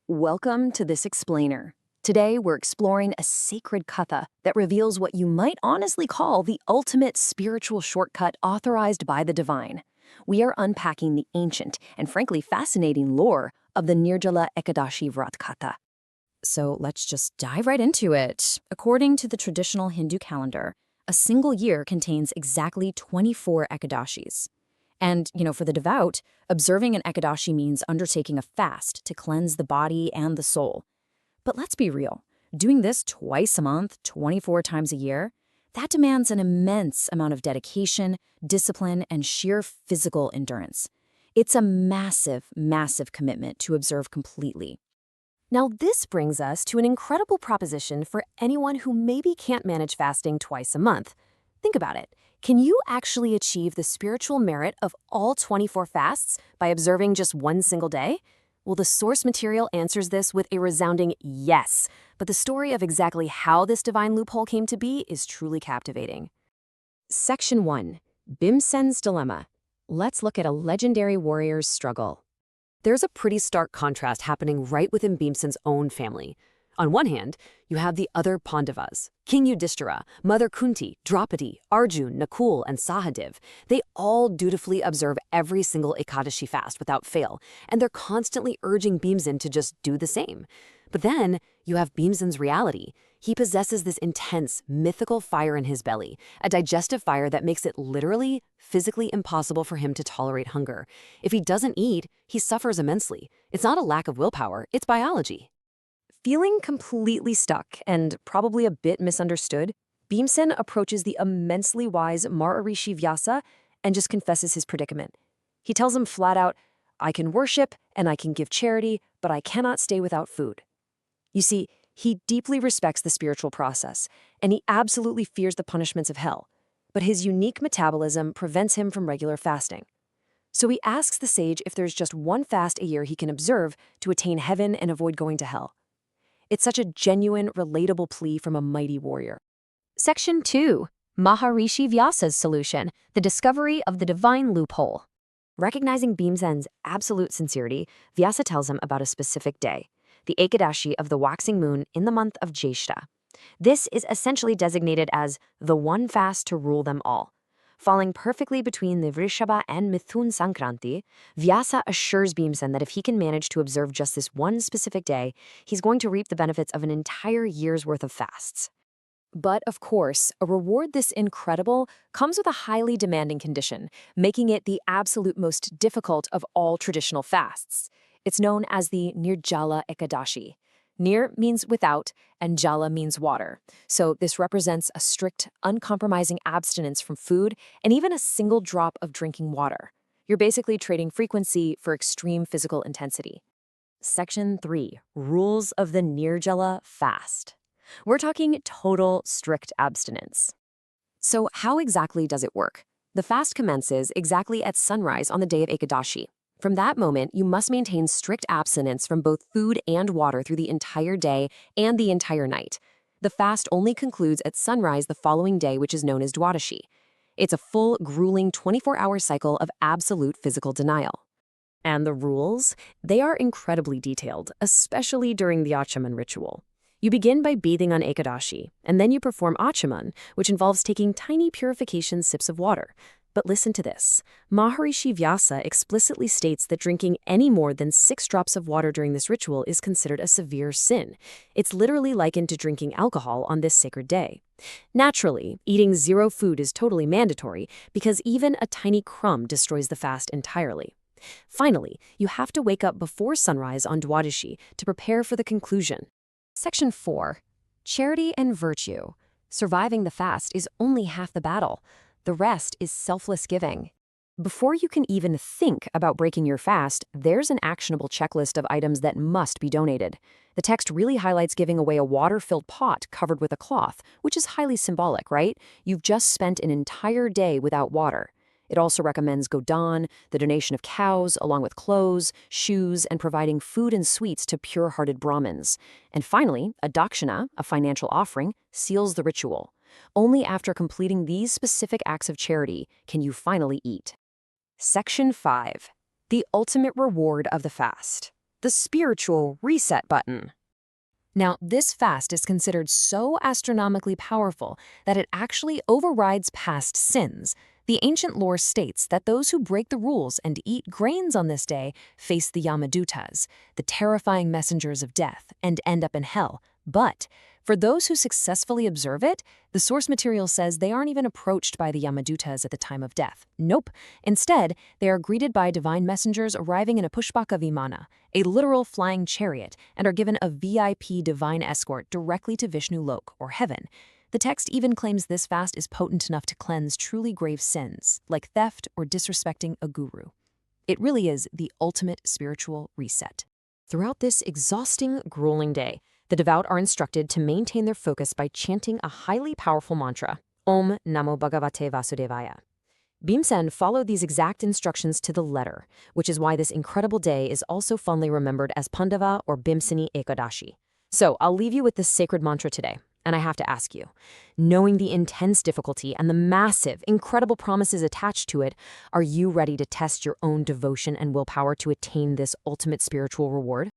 Welcome to this explainer. Today we're exploring a sacred katha that reveals what you might honestly call the ultimate spiritual shortcut authorized by the divine. We are unpacking the ancient and frankly fascinating lore of the Nirjala Ekadashi Vrat Katha. So let's just dive right into it. According to the traditional Hindu calendar, a single year contains exactly 24 Ekadashis. And, for the devout, observing an Ekadashi means undertaking a fast to cleanse the body and the soul. But let's be real, doing this twice a month, 24 times a year, that demands an immense amount of dedication, discipline, and sheer physical endurance. It's a massive, massive commitment to observe completely. Now, this brings us to an incredible proposition for anyone who maybe can't manage fasting twice a month. Think about it. Can you actually achieve the spiritual merit of all 24 fasts by observing just one single day? Well, the source material answers this with a resounding yes, but the story of exactly how this divine loophole came to be is truly captivating. Section 1. Bhimsen's Dilemma. Let's look at a legendary warrior's struggle. There's a pretty stark contrast happening right within Bhimsen's own family. On one hand, you have the other Pandavas, King Yudhishthira, Mother Kunti, Draupadi, Arjun, Nakul, and Sahadev. They all dutifully observe every single Ekadashi fast without fail, and they're constantly urging Bhimsen to just do the same. But then you have Bhimsen's reality. He possesses this intense, mythical fire in his belly, a digestive fire that makes it literally, physically impossible for him to tolerate hunger. If he doesn't eat, he suffers immensely. It's not a lack of willpower, it's biology. Feeling completely stuck and probably a bit misunderstood, Bhimsen approaches the immensely wise Maharishi Vyasa and just confesses his predicament. He tells him flat out, "I can worship and I can give charity, but I cannot stay without food." You see, he deeply respects the spiritual process, and he absolutely fears the punishments of hell. But his unique metabolism prevents him from regular fasting. So he asks the sage if there's just one fast a year he can observe to attain heaven and avoid going to hell. It's such a genuine, relatable plea from a mighty warrior. Section 2. Maharishi Vyasa's Solution, the Discovery of the Divine Loophole. Recognizing Bhimsen's absolute sincerity, Vyasa tells him about a specific day, the Ekadashi of the waxing moon in the month of Jyeshta. This is essentially designated as the one fast to rule them all. Falling perfectly between the Vrishabha and Mithun Sankranti, Vyasa assures Bhimsen that if he can manage to observe just this one specific day, he's going to reap the benefits of an entire year's worth of fasts. But, of course, a reward this incredible comes with a highly demanding condition, making it the absolute most difficult of all traditional fasts. It's known as the Nirjala Ekadashi. Nir means without, and jala means water. So this represents a strict, uncompromising abstinence from food and even a single drop of drinking water. You're basically trading frequency for extreme physical intensity. Section 3. Rules of the Nirjala Fast. We're talking total, strict abstinence. So how exactly does it work? The fast commences exactly at sunrise on the day of Ekadashi. From that moment, you must maintain strict abstinence from both food and water through the entire day and the entire night. The fast only concludes at sunrise the following day, which is known as Dwadashi. It's a full, grueling 24-hour cycle of absolute physical denial. And the rules? They are incredibly detailed, especially during the Achaman ritual. You begin by bathing on Ekadashi, and then you perform Achaman, which involves taking tiny purification sips of water. But listen to this. Maharishi Vyasa explicitly states that drinking any more than 6 drops of water during this ritual is considered a severe sin. It's literally likened to drinking alcohol on this sacred day. Naturally, eating 0 food is totally mandatory because even a tiny crumb destroys the fast entirely. Finally, you have to wake up before sunrise on Dwadashi to prepare for the conclusion. Section 4. Charity and Virtue. Surviving the fast is only half the battle. The rest is selfless giving. Before you can even think about breaking your fast, there's an actionable checklist of items that must be donated. The text really highlights giving away a water-filled pot covered with a cloth, which is highly symbolic, right? You've just spent an entire day without water. It also recommends godan, the donation of cows, along with clothes, shoes, and providing food and sweets to pure-hearted Brahmins. And finally, a dakshina, a financial offering, seals the ritual. Only after completing these specific acts of charity can you finally eat. Section 5. The ultimate reward of the fast. the spiritual reset button. Now, this fast is considered so astronomically powerful that it actually overrides past sins. The ancient lore states that those who break the rules and eat grains on this day face the Yamadutas, the terrifying messengers of death, and end up in hell. But for those who successfully observe it, the source material says they aren't even approached by the Yamadutas at the time of death. Nope. Instead, they are greeted by divine messengers arriving in a Pushpaka Vimana, a literal flying chariot, and are given a VIP divine escort directly to Vishnu Lok, or heaven. The text even claims this fast is potent enough to cleanse truly grave sins, like theft or disrespecting a guru. It really is the ultimate spiritual reset. Throughout this exhausting, grueling day, the devout are instructed to maintain their focus by chanting a highly powerful mantra, Om Namo Bhagavate Vasudevaya. Bhimsen followed these exact instructions to the letter, which is why this incredible day is also fondly remembered as Pandava or Bhimsen Ekadashi. So I'll leave you with this sacred mantra today, and I have to ask you, knowing the intense difficulty and the massive, incredible promises attached to it, are you ready to test your own devotion and willpower to attain this ultimate spiritual reward?